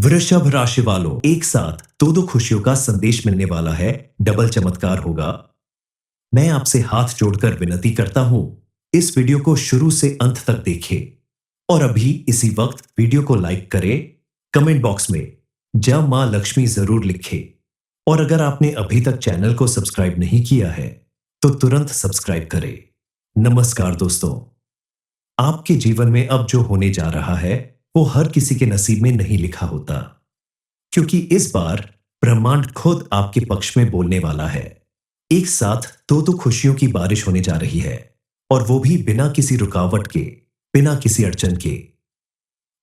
वृषभ राशि वालों, एक साथ दो खुशियों का संदेश मिलने वाला है। डबल चमत्कार होगा। मैं आपसे हाथ जोड़कर विनती करता हूं, इस वीडियो को शुरू से अंत तक देखें और अभी इसी वक्त वीडियो को लाइक करें। कमेंट बॉक्स में जय मां लक्ष्मी जरूर लिखें और अगर आपने अभी तक चैनल को सब्सक्राइब नहीं किया है तो तुरंत सब्सक्राइब करें। नमस्कार दोस्तों, आपके जीवन में अब जो होने जा रहा है वो हर किसी के नसीब में नहीं लिखा होता, क्योंकि इस बार ब्रह्मांड खुद आपके पक्ष में बोलने वाला है। एक साथ दो खुशियों की बारिश होने जा रही है और वो भी बिना किसी रुकावट के, बिना किसी अड़चन के।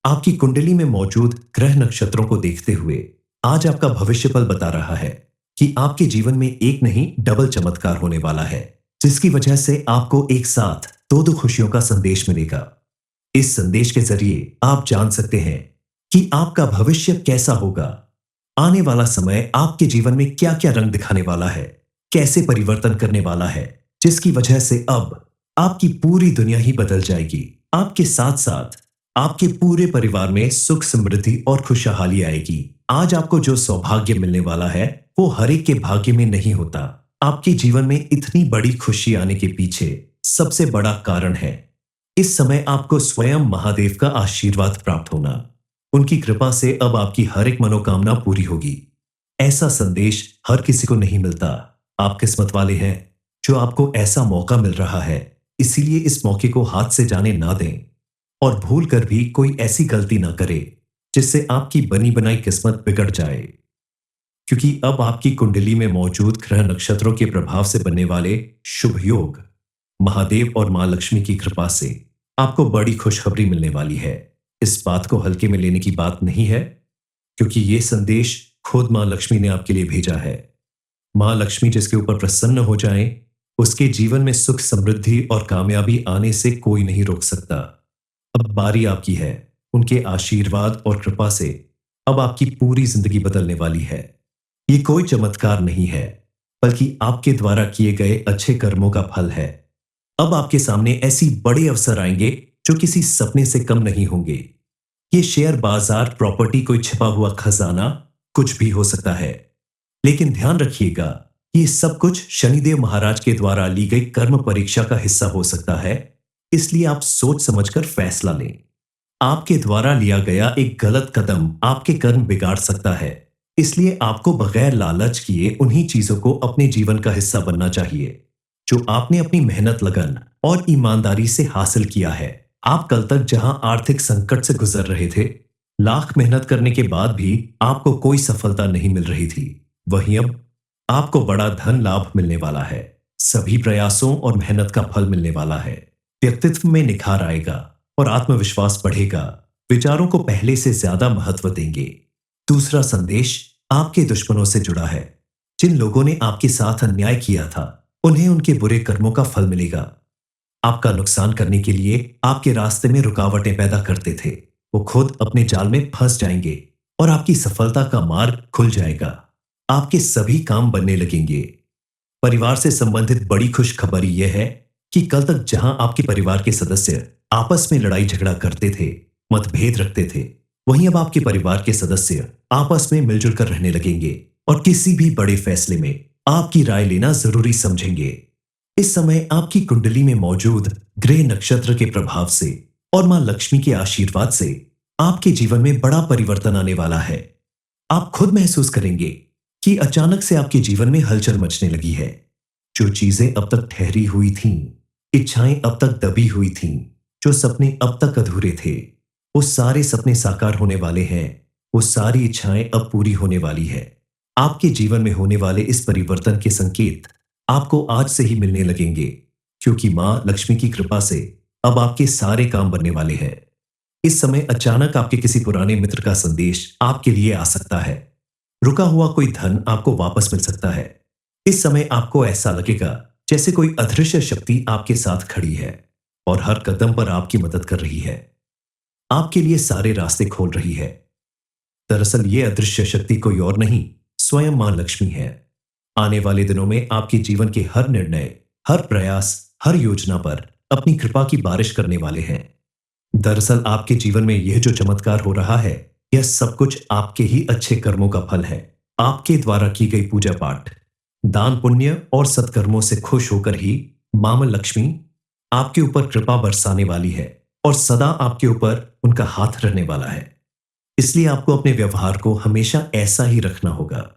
आपकी कुंडली में मौजूद ग्रह नक्षत्रों को देखते हुए आज आपका भविष्य फल बता रहा है कि आपके जीवन में एक नहीं डबल चमत्कार होने वाला है, जिसकी वजह से आपको एक साथ दो खुशियों का संदेश मिलेगा। इस संदेश के जरिए आप जान सकते हैं कि आपका भविष्य कैसा होगा, आने वाला समय आपके जीवन में क्या क्या रंग दिखाने वाला है, कैसे परिवर्तन करने वाला है, जिसकी वजह से अब आपकी पूरी दुनिया ही बदल जाएगी। आपके साथ साथ आपके पूरे परिवार में सुख समृद्धि और खुशहाली आएगी। आज आपको जो सौभाग्य मिलने वाला है वो हर एक के भाग्य में नहीं होता। आपके जीवन में इतनी बड़ी खुशी आने के पीछे सबसे बड़ा कारण है इस समय आपको स्वयं महादेव का आशीर्वाद प्राप्त होना। उनकी कृपा से अब आपकी हर एक मनोकामना पूरी होगी। ऐसा संदेश हर किसी को नहीं मिलता। आप किस्मत वाले हैं जो आपको ऐसा मौका मिल रहा है, इसीलिए इस मौके को हाथ से जाने ना दें और भूल कर भी कोई ऐसी गलती ना करे जिससे आपकी बनी बनाई किस्मत बिगड़ जाए, क्योंकि अब आपकी कुंडली में मौजूद ग्रह नक्षत्रों के प्रभाव से बनने वाले शुभ योग महादेव और मां लक्ष्मी की कृपा से आपको बड़ी खुशखबरी मिलने वाली है। इस बात को हल्के में लेने की बात नहीं है, क्योंकि यह संदेश खुद मां लक्ष्मी ने आपके लिए भेजा है। मां लक्ष्मी जिसके ऊपर प्रसन्न हो जाए उसके जीवन में सुख समृद्धि और कामयाबी आने से कोई नहीं रोक सकता। अब बारी आपकी है। उनके आशीर्वाद और कृपा से अब आपकी पूरी जिंदगी बदलने वाली है। ये कोई चमत्कार नहीं है, बल्कि आपके द्वारा किए गए अच्छे कर्मों का फल है। अब आपके सामने ऐसी बड़े अवसर आएंगे जो किसी सपने से कम नहीं होंगे। ये शेयर बाजार, प्रॉपर्टी, कोई छिपा हुआ खजाना, कुछ भी हो सकता है। लेकिन ध्यान रखिएगा, ये सब कुछ शनिदेव महाराज के द्वारा ली गई कर्म परीक्षा का हिस्सा हो सकता है, इसलिए आप सोच समझकर फैसला लें। आपके द्वारा लिया गया एक गलत कदम आपके कर्म बिगाड़ सकता है, इसलिए आपको बगैर लालच किए उन्हीं चीजों को अपने जीवन का हिस्सा बनना चाहिए जो आपने अपनी मेहनत, लगन और ईमानदारी से हासिल किया है। आप कल तक जहां आर्थिक संकट से गुजर रहे थे, लाख मेहनत करने के बाद भी आपको कोई सफलता नहीं मिल रही थी, वहीं अब आपको बड़ा धन लाभ मिलने वाला है। सभी प्रयासों और मेहनत का फल मिलने वाला है। व्यक्तित्व में निखार आएगा और आत्मविश्वास बढ़ेगा। विचारों को पहले से ज्यादा महत्व देंगे। दूसरा संदेश आपके दुश्मनों से जुड़ा है। जिन लोगों ने आपके साथ अन्याय किया था उन्हें उनके बुरे कर्मों का फल मिलेगा। आपका नुकसान करने के लिए आपके रास्ते में रुकावटें पैदा करते थे, वो खुद अपने जाल में फंस जाएंगे और आपकी सफलता का मार्ग खुल जाएगा। आपके सभी काम बनने लगेंगे। परिवार से संबंधित बड़ी खुशखबरी यह है कि कल तक जहां आपके परिवार के सदस्य आपस में लड़ाई झगड़ा करते थे, मतभेद रखते थे, वहीं अब आपके परिवार के सदस्य आपस में मिलजुल कर रहने लगेंगे और किसी भी बड़े फैसले में आपकी राय लेना जरूरी समझेंगे। इस समय आपकी कुंडली में मौजूद ग्रह नक्षत्र के प्रभाव से और मां लक्ष्मी के आशीर्वाद से आपके जीवन में बड़ा परिवर्तन आने वाला है। आप खुद महसूस करेंगे कि अचानक से आपके जीवन में हलचल मचने लगी है। जो चीजें अब तक ठहरी हुई थीं, इच्छाएं अब तक दबी हुई थीं, जो सपने अब तक अधूरे थे, वो सारे सपने साकार होने वाले हैं। वो सारी इच्छाएं अब पूरी होने वाली है। आपके जीवन में होने वाले इस परिवर्तन के संकेत आपको आज से ही मिलने लगेंगे, क्योंकि मां लक्ष्मी की कृपा से अब आपके सारे काम बनने वाले हैं। इस समय अचानक आपके किसी पुराने मित्र का संदेश आपके लिए आ सकता है। रुका हुआ कोई धन आपको वापस मिल सकता है। इस समय आपको ऐसा लगेगा जैसे कोई अदृश्य शक्ति आपके साथ खड़ी है और हर कदम पर आपकी मदद कर रही है, आपके लिए सारे रास्ते खोल रही है। दरअसल ये अदृश्य शक्ति कोई और नहीं, स्वयं मां लक्ष्मी है। आने वाले दिनों में आपके जीवन के हर निर्णय, हर प्रयास, हर योजना पर अपनी कृपा की बारिश करने वाले हैं। दरअसल आपके जीवन में यह जो चमत्कार हो रहा है यह सब कुछ आपके ही अच्छे कर्मों का फल है। आपके द्वारा की गई पूजा पाठ, दान पुण्य और सत्कर्मों से खुश होकर ही मां लक्ष्मी आपके ऊपर कृपा बरसाने वाली है और सदा आपके ऊपर उनका हाथ रहने वाला है। इसलिए आपको अपने व्यवहार को हमेशा ऐसा ही रखना होगा।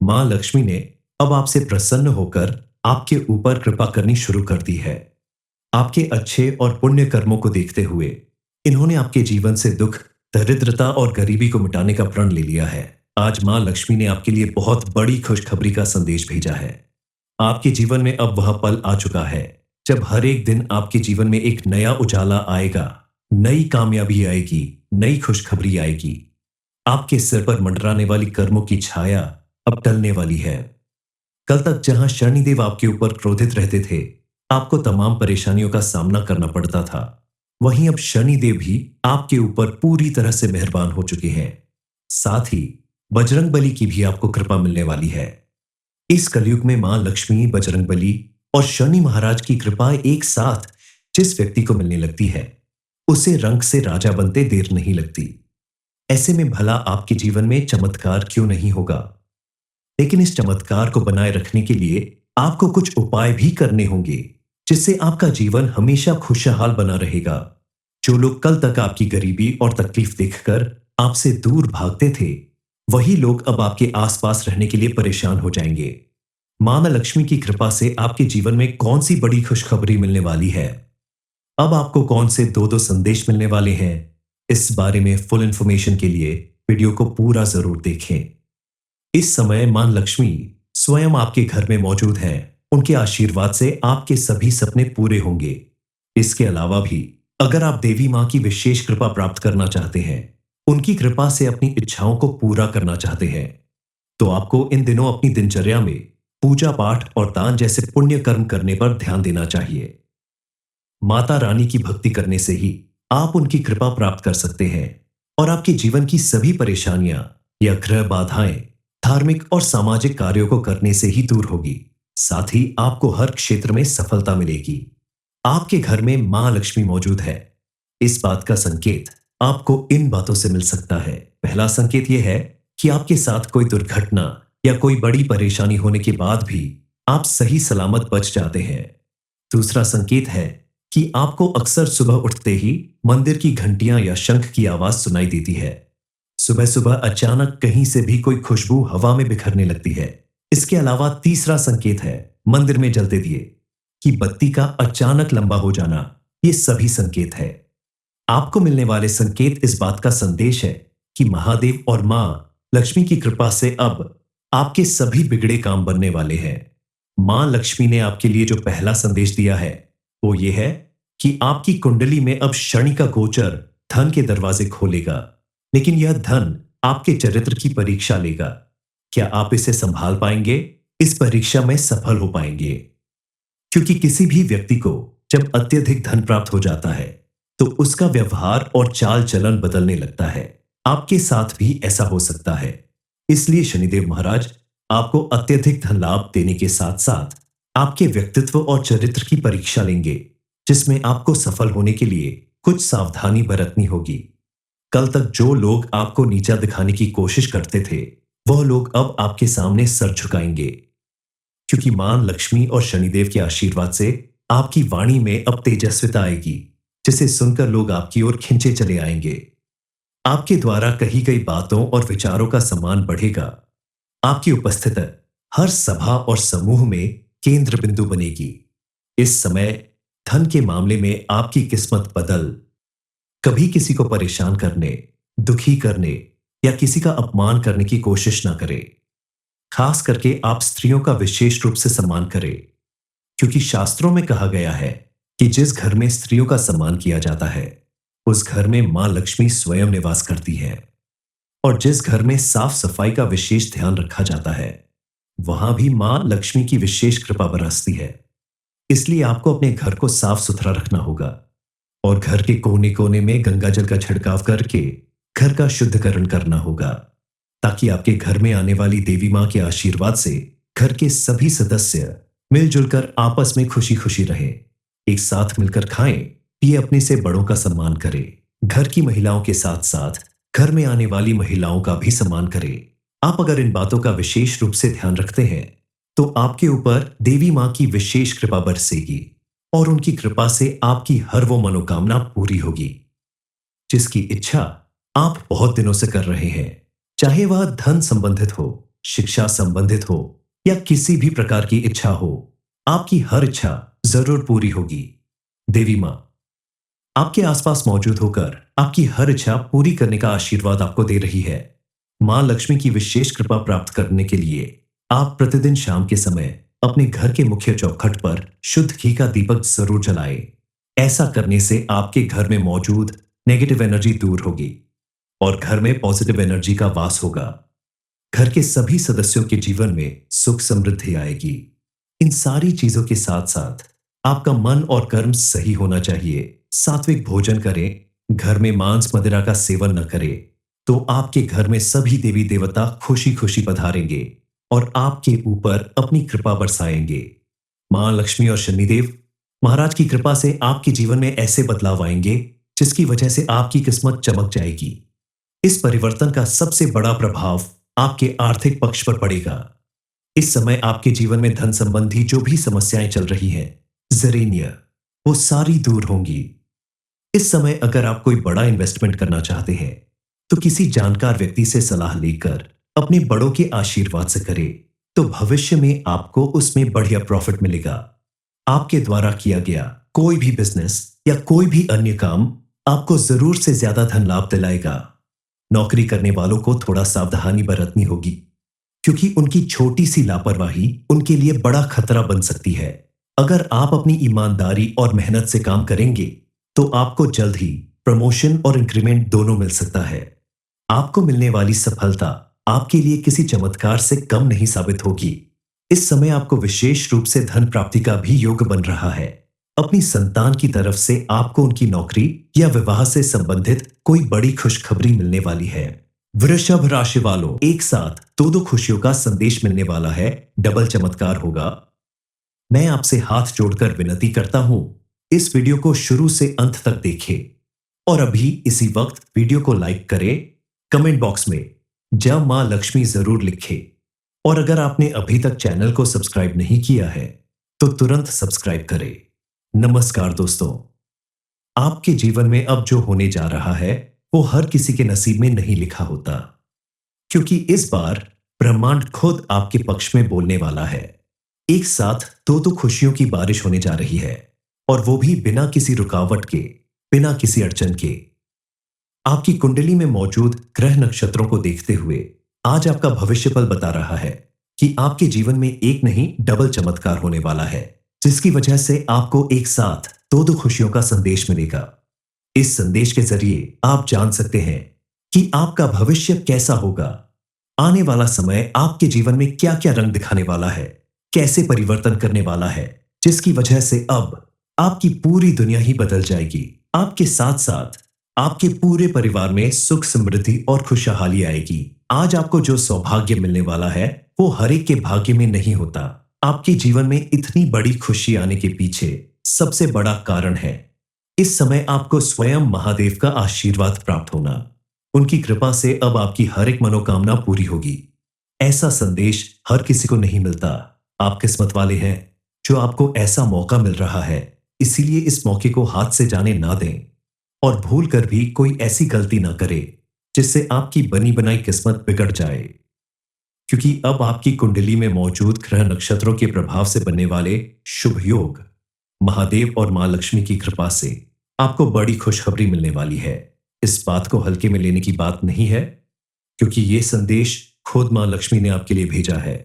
मां लक्ष्मी ने अब आपसे प्रसन्न होकर आपके ऊपर कृपा करनी शुरू कर दी है। आपके अच्छे और पुण्य कर्मों को देखते हुए इन्होंने आपके जीवन से दुख, दरिद्रता और गरीबी को मिटाने का प्रण ले लिया है। आज मां लक्ष्मी ने आपके लिए बहुत बड़ी खुशखबरी का संदेश भेजा है। आपके जीवन में अब वह पल आ चुका है जब हर एक दिन आपके जीवन में एक नया उजाला आएगा, नई कामयाबी आएगी, नई खुशखबरी आएगी। आपके सिर पर मंडराने वाली कर्मों की छाया अब टलने वाली है। कल तक जहां शनिदेव आपके ऊपर क्रोधित रहते थे, आपको तमाम परेशानियों का सामना करना पड़ता था, वहीं अब शनिदेव भी आपके ऊपर पूरी तरह से मेहरबान हो चुके हैं। साथ ही बजरंगबली की भी आपको कृपा मिलने वाली है। इस कलयुग में मां लक्ष्मी, बजरंगबली और शनि महाराज की कृपा एक साथ जिस व्यक्ति को मिलने लगती है, उसे रंग से राजा बनते देर नहीं लगती। ऐसे में भला आपके जीवन में चमत्कार क्यों नहीं होगा? लेकिन इस चमत्कार को बनाए रखने के लिए आपको कुछ उपाय भी करने होंगे, जिससे आपका जीवन हमेशा खुशहाल बना रहेगा। जो लोग कल तक आपकी गरीबी और तकलीफ देखकर आपसे दूर भागते थे, वही लोग अब आपके आसपास रहने के लिए परेशान हो जाएंगे। मां लक्ष्मी की कृपा से आपके जीवन में कौन सी बड़ी खुशखबरी मिलने वाली है? अब आपको कौन से दो दो संदेश मिलने वाले हैं? इस बारे में फुल इंफॉर्मेशन के लिए वीडियो को पूरा जरूर देखें। इस समय मां लक्ष्मी स्वयं आपके घर में मौजूद हैं। उनके आशीर्वाद से आपके सभी सपने पूरे होंगे। इसके अलावा भी अगर आप देवी मां की विशेष कृपा प्राप्त करना चाहते हैं, उनकी कृपा से अपनी इच्छाओं को पूरा करना चाहते हैं, तो आपको इन दिनों अपनी दिनचर्या में पूजा पाठ और दान जैसे पुण्य कर्म करने पर ध्यान देना चाहिए। माता रानी की भक्ति करने से ही आप उनकी कृपा प्राप्त कर सकते हैं और आपके जीवन की सभी परेशानियां या ग्रह बाधाएं धार्मिक और सामाजिक कार्यों को करने से ही दूर होगी। साथ ही आपको हर क्षेत्र में सफलता मिलेगी। आपके घर में मां लक्ष्मी मौजूद है, इस बात का संकेत आपको इन बातों से मिल सकता है। पहला संकेत यह है कि आपके साथ कोई दुर्घटना या कोई बड़ी परेशानी होने के बाद भी आप सही सलामत बच जाते हैं। दूसरा संकेत है कि आपको अक्सर सुबह उठते ही मंदिर की घंटियां या शंख की आवाज सुनाई देती है। सुबह सुबह अचानक कहीं से भी कोई खुशबू हवा में बिखरने लगती है। इसके अलावा तीसरा संकेत है मंदिर में जलते दिए की बत्ती का अचानक लंबा हो जाना। ये सभी संकेत है। आपको मिलने वाले संकेत इस बात का संदेश है कि महादेव और मां लक्ष्मी की कृपा से अब आपके सभी बिगड़े काम बनने वाले हैं। मां लक्ष्मी ने आपके लिए जो पहला संदेश दिया है वो ये है कि आपकी कुंडली में अब शनि का गोचर धन के दरवाजे खोलेगा, लेकिन यह धन आपके चरित्र की परीक्षा लेगा। क्या आप इसे संभाल पाएंगे? इस परीक्षा में सफल हो पाएंगे? क्योंकि किसी भी व्यक्ति को जब अत्यधिक धन प्राप्त हो जाता है तो उसका व्यवहार और चाल चलन बदलने लगता है। आपके साथ भी ऐसा हो सकता है। इसलिए शनिदेव महाराज आपको अत्यधिक धन लाभ देने के साथ साथ आपके व्यक्तित्व और चरित्र की परीक्षा लेंगे, जिसमें आपको सफल होने के लिए कुछ सावधानी बरतनी होगी। कल तक जो लोग आपको नीचा दिखाने की कोशिश करते थे, वह लोग अब आपके सामने सर झुकाएंगे, क्योंकि मां लक्ष्मी और शनिदेव के आशीर्वाद से आपकी वाणी में अब तेजस्विता आएगी, जिसे सुनकर लोग आपकी ओर खिंचे चले आएंगे। आपके द्वारा कही गई बातों और विचारों का सम्मान बढ़ेगा। आपकी उपस्थिति हर सभा और समूह में केंद्र बिंदु बनेगी। इस समय धन के मामले में आपकी किस्मत बदल कभी किसी को परेशान करने, दुखी करने या किसी का अपमान करने की कोशिश ना करें। खास करके आप स्त्रियों का विशेष रूप से सम्मान करें, क्योंकि शास्त्रों में कहा गया है कि जिस घर में स्त्रियों का सम्मान किया जाता है उस घर में मां लक्ष्मी स्वयं निवास करती है। और जिस घर में साफ सफाई का विशेष ध्यान रखा जाता है वहां भी मां लक्ष्मी की विशेष कृपा बरसती है। इसलिए आपको अपने घर को साफ सुथरा रखना होगा और घर के कोने कोने में गंगा जल का छिड़काव करके घर का शुद्धिकरण करना होगा, ताकि आपके घर में आने वाली देवी मां के आशीर्वाद से घर के सभी सदस्य मिलजुल कर आपस में खुशी खुशी रहे, एक साथ मिलकर खाएं पिए, अपने से बड़ों का सम्मान करें। घर की महिलाओं के साथ साथ घर में आने वाली महिलाओं का भी सम्मान करें। आप अगर इन बातों का विशेष रूप से ध्यान रखते हैं तो आपके ऊपर देवी मां की विशेष कृपा बरसेगी और उनकी कृपा से आपकी हर वो मनोकामना पूरी होगी जिसकी इच्छा आप बहुत दिनों से कर रहे हैं। चाहे वह धन संबंधित हो, शिक्षा संबंधित हो या किसी भी प्रकार की इच्छा हो, आपकी हर इच्छा जरूर पूरी होगी। देवी मां आपके आसपास मौजूद होकर आपकी हर इच्छा पूरी करने का आशीर्वाद आपको दे रही है। मां लक्ष्मी की विशेष कृपा प्राप्त करने के लिए आप प्रतिदिन शाम के समय अपने घर के मुख्य चौखट पर शुद्ध घी का दीपक जरूर जलाएं। ऐसा करने से आपके घर में मौजूद नेगेटिव एनर्जी दूर होगी और घर में पॉजिटिव एनर्जी का वास होगा। घर के सभी सदस्यों के जीवन में सुख समृद्धि आएगी। इन सारी चीजों के साथ साथ आपका मन और कर्म सही होना चाहिए। सात्विक भोजन करें, घर में मांस मदिरा का सेवन न करें, तो आपके घर में सभी देवी देवता खुशी खुशी पधारेंगे और आपके ऊपर अपनी कृपा बरसाएंगे। मां लक्ष्मी और शनिदेव महाराज की कृपा से आपके जीवन में ऐसे बदलाव आएंगे जिसकी वजह से आपकी किस्मत चमक जाएगी। इस परिवर्तन का सबसे बड़ा प्रभाव आपके आर्थिक पक्ष पर पड़ेगा। इस समय आपके जीवन में धन संबंधी जो भी समस्याएं चल रही हैं, जरीनिया, वो सारी दूर होंगी। इस समय अगर आप कोई बड़ा इन्वेस्टमेंट करना चाहते हैं तो किसी जानकार व्यक्ति से सलाह लेकर अपने बड़ों के आशीर्वाद से करें, तो भविष्य में आपको उसमें बढ़िया प्रॉफिट मिलेगा। आपके द्वारा किया गया कोई भी बिजनेस या कोई भी अन्य काम आपको जरूर से ज्यादा धन लाभ दिलाएगा। नौकरी करने वालों को थोड़ा सावधानी बरतनी होगी क्योंकि उनकी छोटी सी लापरवाही उनके लिए बड़ा खतरा बन सकती है। अगर आप अपनी ईमानदारी और मेहनत से काम करेंगे तो आपको जल्द ही प्रमोशन और इंक्रीमेंट दोनों मिल सकता है। आपको मिलने वाली सफलता आपके लिए किसी चमत्कार से कम नहीं साबित होगी। इस समय आपको विशेष रूप से धन प्राप्ति का भी योग बन रहा है। अपनी संतान की तरफ से आपको उनकी नौकरी या विवाह से संबंधित कोई बड़ी खुशखबरी मिलने वाली है। वृषभ राशि वालों, एक साथ दो खुशियों का संदेश मिलने वाला है। डबल चमत्कार होगा। मैं आपसे हाथ जोड़कर विनती करता हूं, इस वीडियो को शुरू से अंत तक देखें और अभी इसी वक्त वीडियो को लाइक करें। कमेंट बॉक्स में जय मां लक्ष्मी जरूर लिखें और अगर आपने अभी तक चैनल को सब्सक्राइब नहीं किया है तो तुरंत सब्सक्राइब करें। नमस्कार दोस्तों, आपके जीवन में अब जो होने जा रहा है वो हर किसी के नसीब में नहीं लिखा होता, क्योंकि इस बार ब्रह्मांड खुद आपके पक्ष में बोलने वाला है। एक साथ दो खुशियों की बारिश होने जा रही है और वो भी बिना किसी रुकावट के, बिना किसी अड़चन के। आपकी कुंडली में मौजूद ग्रह नक्षत्रों को देखते हुए आज आपका भविष्यफल बता रहा है कि आपके जीवन में एक नहीं डबल चमत्कार होने वाला है, जिसकी वजह से आपको एक साथ दो खुशियों का संदेश मिलेगा। इस संदेश के जरिए आप जान सकते हैं कि आपका भविष्य कैसा होगा। आने वाला समय आपके जीवन में क्या क्या रंग दिखाने वाला है, कैसे परिवर्तन करने वाला है, जिसकी वजह से अब आपकी पूरी दुनिया ही बदल जाएगी। आपके साथ साथ आपके पूरे परिवार में सुख समृद्धि और खुशहाली आएगी। आज आपको जो सौभाग्य मिलने वाला है वो हर एक के भाग्य में नहीं होता। आपके जीवन में इतनी बड़ी खुशी आने के पीछे सबसे बड़ा कारण है इस समय आपको स्वयं महादेव का आशीर्वाद प्राप्त होना। उनकी कृपा से अब आपकी हर एक मनोकामना पूरी होगी। ऐसा संदेश हर किसी को नहीं मिलता। आप किस्मत वाले हैं जो आपको ऐसा मौका मिल रहा है, इसीलिए इस मौके को हाथ से जाने ना दें और भूल कर भी कोई ऐसी गलती ना करे जिससे आपकी बनी बनाई किस्मत बिगड़ जाए, क्योंकि अब आपकी कुंडली में मौजूद ग्रह नक्षत्रों के प्रभाव से बनने वाले शुभ योग महादेव और मां लक्ष्मी की कृपा से आपको बड़ी खुशखबरी मिलने वाली है। इस बात को हल्के में लेने की बात नहीं है, क्योंकि यह संदेश खुद मां लक्ष्मी ने आपके लिए भेजा है।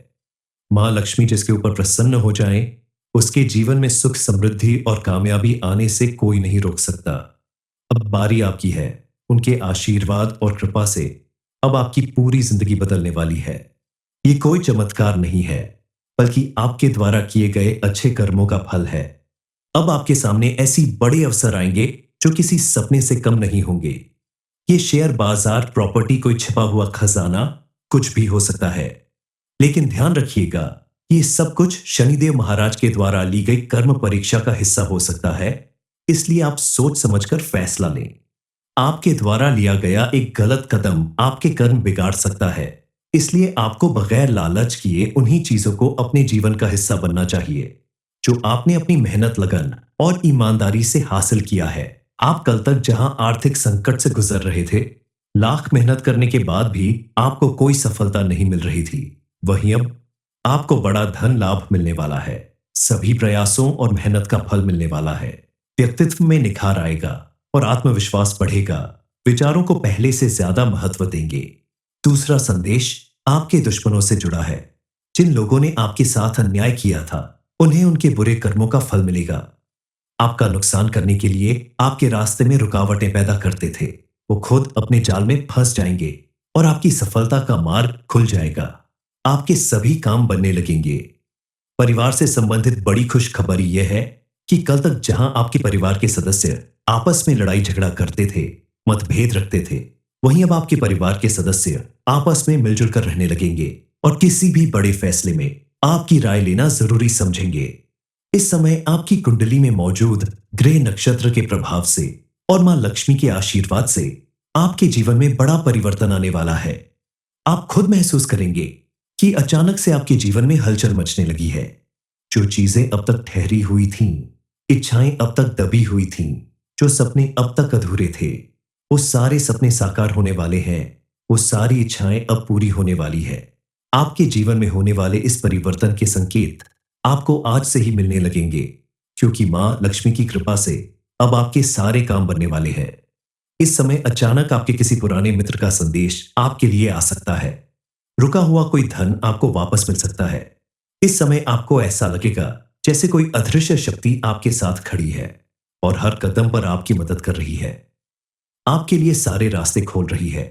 मां लक्ष्मी जिसके ऊपर प्रसन्न हो जाए उसके जीवन में सुख समृद्धि और कामयाबी आने से कोई नहीं रोक सकता। अब बारी आपकी है। उनके आशीर्वाद और कृपा से अब आपकी पूरी जिंदगी बदलने वाली है। ये कोई चमत्कार नहीं है, बल्कि आपके द्वारा किए गए अच्छे कर्मों का फल है। अब आपके सामने ऐसी बड़े अवसर आएंगे जो किसी सपने से कम नहीं होंगे। ये शेयर बाजार, प्रॉपर्टी, कोई छिपा हुआ खजाना, कुछ भी हो सकता है। लेकिन ध्यान रखिएगा, ये सब कुछ शनिदेव महाराज के द्वारा ली गई कर्म परीक्षा का हिस्सा हो सकता है, इसलिए आप सोच समझकर फैसला लें। आपके द्वारा लिया गया एक गलत कदम आपके कर्म बिगाड़ सकता है। इसलिए आपको बगैर लालच किए उन्हीं चीजों को अपने जीवन का हिस्सा बनना चाहिए जो आपने अपनी मेहनत, लगन और ईमानदारी से हासिल किया है। आप कल तक जहां आर्थिक संकट से गुजर रहे थे, लाख मेहनत करने के बाद भी आपको कोई सफलता नहीं मिल रही थी, वहीं अब आपको बड़ा धन लाभ मिलने वाला है। सभी प्रयासों और मेहनत का फल मिलने वाला है। व्यक्तित्व में निखार आएगा और आत्मविश्वास बढ़ेगा। विचारों को पहले से ज्यादा महत्व देंगे। दूसरा संदेश आपके दुश्मनों से जुड़ा है। जिन लोगों ने आपके साथ अन्याय किया था, उन्हें उनके बुरे कर्मों का फल मिलेगा। आपका नुकसान करने के लिए आपके रास्ते में रुकावटें पैदा करते थे, वो खुद अपने जाल में फंस जाएंगे और आपकी सफलता का मार्ग खुल जाएगा। आपके सभी काम बनने लगेंगे। परिवार से संबंधित बड़ी खुशखबरी यह है कि कल तक जहां आपके परिवार के सदस्य आपस में लड़ाई झगड़ा करते थे, मतभेद रखते थे, वहीं अब आपके परिवार के सदस्य आपस में मिलजुल कर रहने लगेंगे और किसी भी बड़े फैसले में आपकी राय लेना जरूरी समझेंगे। इस समय आपकी कुंडली में मौजूद ग्रह नक्षत्र के प्रभाव से और मां लक्ष्मी के आशीर्वाद से आपके जीवन में बड़ा परिवर्तन आने वाला है। आप खुद महसूस करेंगे कि अचानक से आपके जीवन में हलचल मचने लगी है। जो चीजें अब तक ठहरी हुई थीं, इच्छाएं अब तक दबी हुई थीं, जो सपने अब तक अधूरे थे, वो सारे सपने साकार होने वाले हैं। वो सारी इच्छाएं अब पूरी होने वाली है। आपके जीवन में होने वाले इस परिवर्तन के संकेत आपको आज से ही मिलने लगेंगे, क्योंकि मां लक्ष्मी की कृपा से अब आपके सारे काम बनने वाले हैं। इस समय अचानक आपके किसी पुराने मित्र का संदेश आपके लिए आ सकता है। रुका हुआ कोई धन आपको वापस मिल सकता है। इस समय आपको ऐसा लगेगा जैसे कोई अदृश्य शक्ति आपके साथ खड़ी है और हर कदम पर आपकी मदद कर रही है, आपके लिए सारे रास्ते खोल रही है।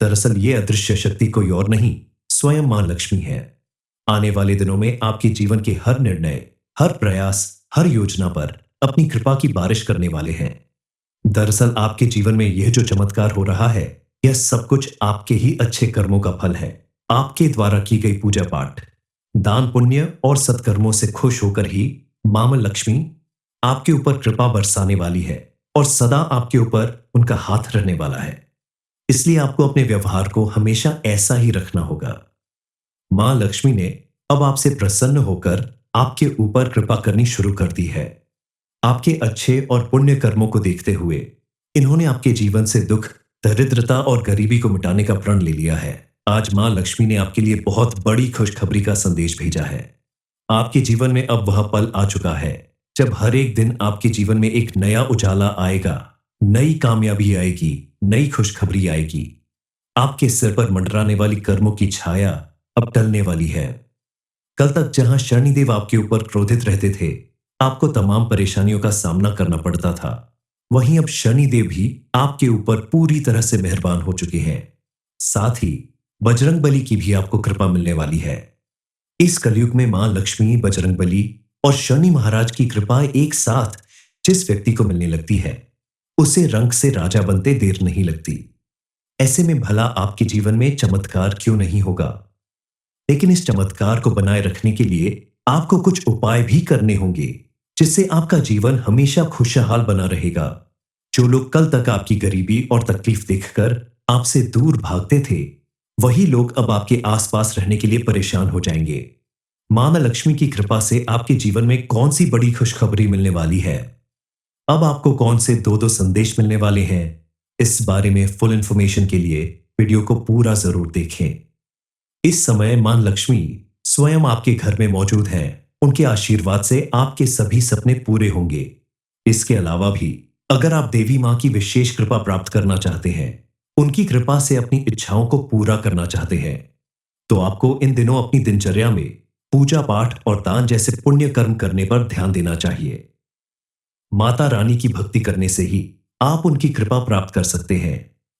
दरअसल ये अदृश्य शक्ति कोई और नहीं, स्वयं मां लक्ष्मी है। आने वाले दिनों में आपके जीवन के हर निर्णय, हर प्रयास, हर योजना पर अपनी कृपा की बारिश करने वाले हैं। दरअसल आपके जीवन में यह जो चमत्कार हो रहा है, यह सब कुछ आपके ही अच्छे कर्मों का फल है। आपके द्वारा की गई पूजा पाठ, दान पुण्य और सत्कर्मों से खुश होकर ही मां लक्ष्मी आपके ऊपर कृपा बरसाने वाली है और सदा आपके ऊपर उनका हाथ रहने वाला है। इसलिए आपको अपने व्यवहार को हमेशा ऐसा ही रखना होगा। मां लक्ष्मी ने अब आपसे प्रसन्न होकर आपके ऊपर कृपा करनी शुरू कर दी है। आपके अच्छे और पुण्य कर्मों को देखते हुए इन्होंने आपके जीवन से दुख, दरिद्रता और गरीबी को मिटाने का प्रण ले लिया है। आज मां लक्ष्मी ने आपके लिए बहुत बड़ी खुशखबरी का संदेश भेजा है। आपके जीवन में अब वह पल आ चुका है जब हर एक दिन आपके जीवन में एक नया उजाला आएगा, नई कामयाबी आएगी, नई खुशखबरी आएगी। आपके सिर पर मंडराने वाली कर्मों की छाया अब टलने वाली है। कल तक जहां शनिदेव आपके ऊपर क्रोधित रहते थे, आपको तमाम परेशानियों का सामना करना पड़ता था, वहीं अब शनिदेव भी आपके ऊपर पूरी तरह से मेहरबान हो चुके हैं। साथ ही बजरंगबली की भी आपको कृपा मिलने वाली है। इस कलयुग में मां लक्ष्मी, बजरंगबली और शनि महाराज की कृपा एक साथ जिस व्यक्ति को मिलने लगती है, उसे रंग से राजा बनते देर नहीं लगती। ऐसे में भला आपके जीवन में चमत्कार क्यों नहीं होगा? लेकिन इस चमत्कार को बनाए रखने के लिए आपको कुछ उपाय भी करने होंगे, जिससे आपका जीवन हमेशा खुशहाल बना रहेगा। जो लोग कल तक आपकी गरीबी और तकलीफ देखकर आपसे दूर भागते थे, वही लोग अब आपके आसपास रहने के लिए परेशान हो जाएंगे। मां लक्ष्मी की कृपा से आपके जीवन में कौन सी बड़ी खुशखबरी मिलने वाली है, अब आपको कौन से दो दो संदेश मिलने वाले हैं, इस बारे में फुल इंफॉर्मेशन के लिए वीडियो को पूरा जरूर देखें। इस समय मां लक्ष्मी स्वयं आपके घर में मौजूद हैं। उनके आशीर्वाद से आपके सभी सपने पूरे होंगे। इसके अलावा भी अगर आप देवी मां की विशेष कृपा प्राप्त करना चाहते हैं, उनकी कृपा से अपनी इच्छाओं को पूरा करना चाहते हैं, तो आपको इन दिनों अपनी दिनचर्या में पूजा पाठ और दान जैसे पुण्य कर्म करने पर ध्यान देना चाहिए। माता रानी की भक्ति करने से ही आप उनकी कृपा प्राप्त कर सकते हैं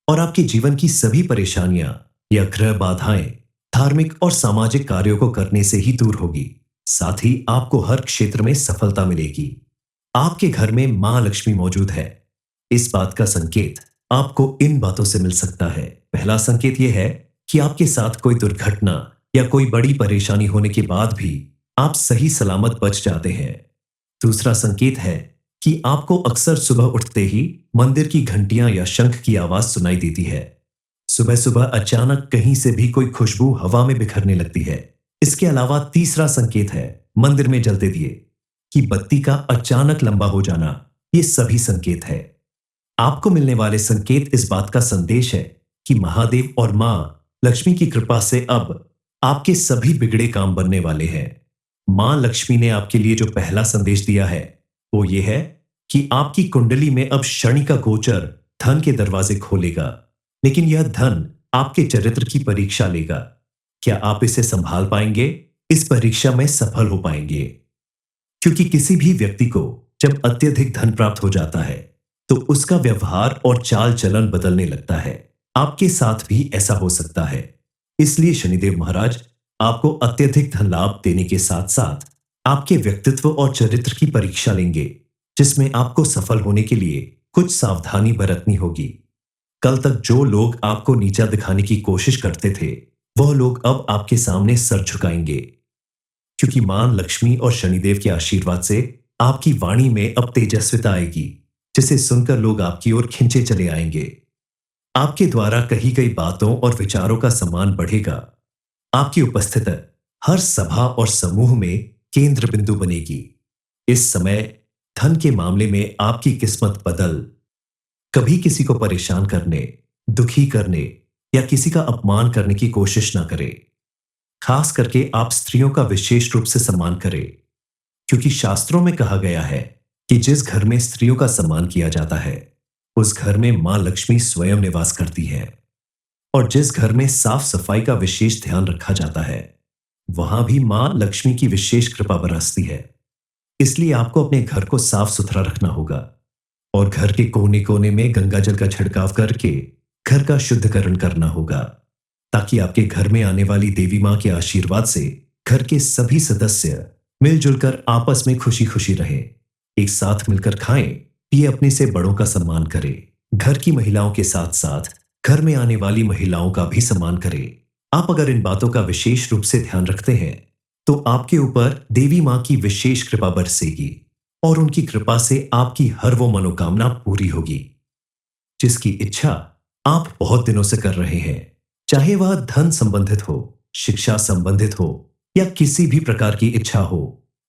और आपके जीवन की सभी परेशानियां या ग्रह बाधाएं धार्मिक और सामाजिक कार्यों को करने से ही दूर होगी। साथ ही आपको हर क्षेत्र में सफलता मिलेगी। आपके घर में मां लक्ष्मी मौजूद है, इस बात का संकेत आपको इन बातों से मिल सकता है। पहला संकेत यह है कि आपके साथ कोई दुर्घटना या कोई बड़ी परेशानी होने के बाद भी आप सही सलामत बच जाते हैं। दूसरा संकेत है कि आपको अक्सर सुबह उठते ही मंदिर की घंटियां या शंख की आवाज सुनाई देती है। सुबह सुबह अचानक कहीं से भी कोई खुशबू हवा में बिखरने लगती है। इसके अलावा तीसरा संकेत है मंदिर में जलते दिए की बत्ती का अचानक लंबा हो जाना। ये सभी संकेत है। आपको मिलने वाले संकेत इस बात का संदेश है कि महादेव और मां लक्ष्मी की कृपा से अब आपके सभी बिगड़े काम बनने वाले हैं। मां लक्ष्मी ने आपके लिए जो पहला संदेश दिया है वो ये है कि आपकी कुंडली में अब शनि का गोचर धन के दरवाजे खोलेगा, लेकिन यह धन आपके चरित्र की परीक्षा लेगा। क्या आप इसे संभाल पाएंगे? इस परीक्षा में सफल हो पाएंगे? क्योंकि किसी भी व्यक्ति को जब अत्यधिक धन प्राप्त हो जाता है तो उसका व्यवहार और चाल चलन बदलने लगता है। आपके साथ भी ऐसा हो सकता है। इसलिए शनिदेव महाराज आपको अत्यधिक धन लाभ देने के साथ साथ आपके व्यक्तित्व और चरित्र की परीक्षा लेंगे, जिसमें आपको सफल होने के लिए कुछ सावधानी बरतनी होगी। कल तक जो लोग आपको नीचा दिखाने की कोशिश करते थे वह लोग अब आपके सामने सर झुकाएंगे, क्योंकि मां लक्ष्मी और शनिदेव के आशीर्वाद से आपकी वाणी में अब तेजस्विता आएगी, जिसे सुनकर लोग आपकी ओर खिंचे चले आएंगे। आपके द्वारा कही गई बातों और विचारों का सम्मान बढ़ेगा। आपकी उपस्थिति हर सभा और समूह में केंद्र बिंदु बनेगी। इस समय धन के मामले में आपकी किस्मत बदल कभी किसी को परेशान करने, दुखी करने या किसी का अपमान करने की कोशिश ना करें। खास करके आप स्त्रियों का विशेष रूप से सम्मान करें, क्योंकि शास्त्रों में कहा गया है कि जिस घर में स्त्रियों का सम्मान किया जाता है उस घर में मां लक्ष्मी स्वयं निवास करती है, और जिस घर में साफ सफाई का विशेष ध्यान रखा जाता है वहां भी मां लक्ष्मी की विशेष कृपा बरसती है। इसलिए आपको अपने घर को साफ सुथरा रखना होगा और घर के कोने कोने में गंगा जल का छिड़काव करके घर का शुद्धिकरण करना होगा, ताकि आपके घर में आने वाली देवी मां के आशीर्वाद से घर के सभी सदस्य मिलजुल कर आपस में खुशी खुशी रहे, एक साथ मिलकर खाएं पिए, अपने से बड़ों का सम्मान करें। घर की महिलाओं के साथ साथ घर में आने वाली महिलाओं का भी सम्मान करें। आप अगर इन बातों का विशेष रूप से ध्यान रखते हैं तो आपके ऊपर देवी मां की विशेष कृपा बरसेगी और उनकी कृपा से आपकी हर वो मनोकामना पूरी होगी जिसकी इच्छा आप बहुत दिनों से कर रहे हैं, चाहे वह धन संबंधित हो, शिक्षा संबंधित हो या किसी भी प्रकार की इच्छा हो।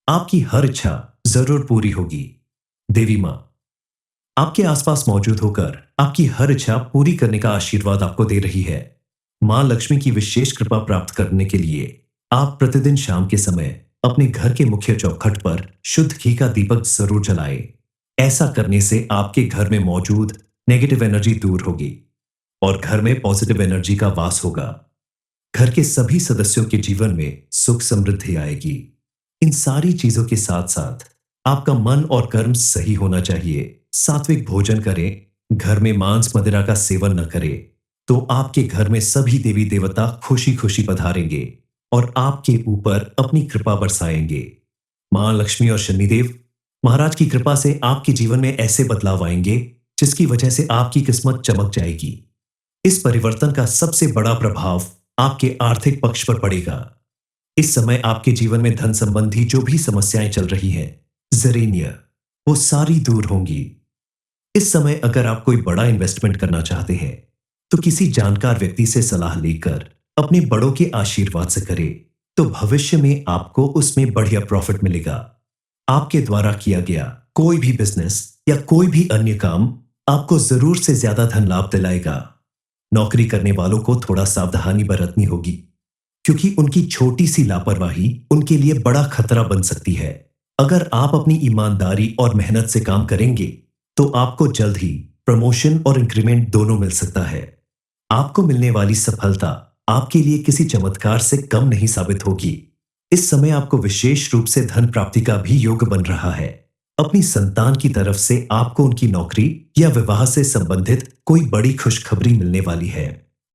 आपकी हर इच्छा जरूर पूरी होगी। देवी मां आपके आसपास मौजूद होकर आपकी हर इच्छा पूरी करने का आशीर्वाद आपको दे रही है। मां लक्ष्मी की विशेष कृपा प्राप्त करने के लिए आप प्रतिदिन शाम के समय अपने घर के मुख्य चौखट पर शुद्ध घी का दीपक जरूर जलाएं। ऐसा करने से आपके घर में मौजूद नेगेटिव एनर्जी दूर होगी और घर में पॉजिटिव एनर्जी का वास होगा। घर के सभी सदस्यों के जीवन में सुख समृद्धि आएगी। इन सारी चीजों के साथ साथ आपका मन और कर्म सही होना चाहिए। सात्विक भोजन करें, घर में मांस मदिरा का सेवन न करें, तो आपके घर में सभी देवी देवता खुशी खुशी पधारेंगे और आपके ऊपर अपनी कृपा बरसाएंगे। मां लक्ष्मी और शनिदेव महाराज की कृपा से आपके जीवन में ऐसे बदलाव आएंगे जिसकी वजह से आपकी किस्मत चमक जाएगी। इस परिवर्तन का सबसे बड़ा प्रभाव आपके आर्थिक पक्ष पर पड़ेगा। इस समय आपके जीवन में धन संबंधी जो भी समस्याएं चल रही हैं, जरीनिया, वो सारी दूर होंगी। इस समय अगर आप कोई बड़ा इन्वेस्टमेंट करना चाहते हैं तो किसी जानकार व्यक्ति से सलाह लेकर अपने बड़ों के आशीर्वाद से करें, तो भविष्य में आपको उसमें बढ़िया प्रॉफिट मिलेगा। आपके द्वारा किया गया कोई भी बिजनेस या कोई भी अन्य काम आपको जरूर से ज्यादा धन लाभ दिलाएगा। नौकरी करने वालों को थोड़ा सावधानी बरतनी होगी, क्योंकि उनकी छोटी सी लापरवाही उनके लिए बड़ा खतरा बन सकती है। अगर आप अपनी ईमानदारी और मेहनत से काम करेंगे तो आपको जल्द ही प्रमोशन और इंक्रीमेंट दोनों मिल सकता है। आपको मिलने वाली सफलता आपके लिए किसी चमत्कार से कम नहीं साबित होगी। इस समय आपको विशेष रूप से धन प्राप्ति का भी योग बन रहा है। अपनी संतान की तरफ से आपको उनकी नौकरी या विवाह से संबंधित कोई बड़ी खुशखबरी मिलने वाली है।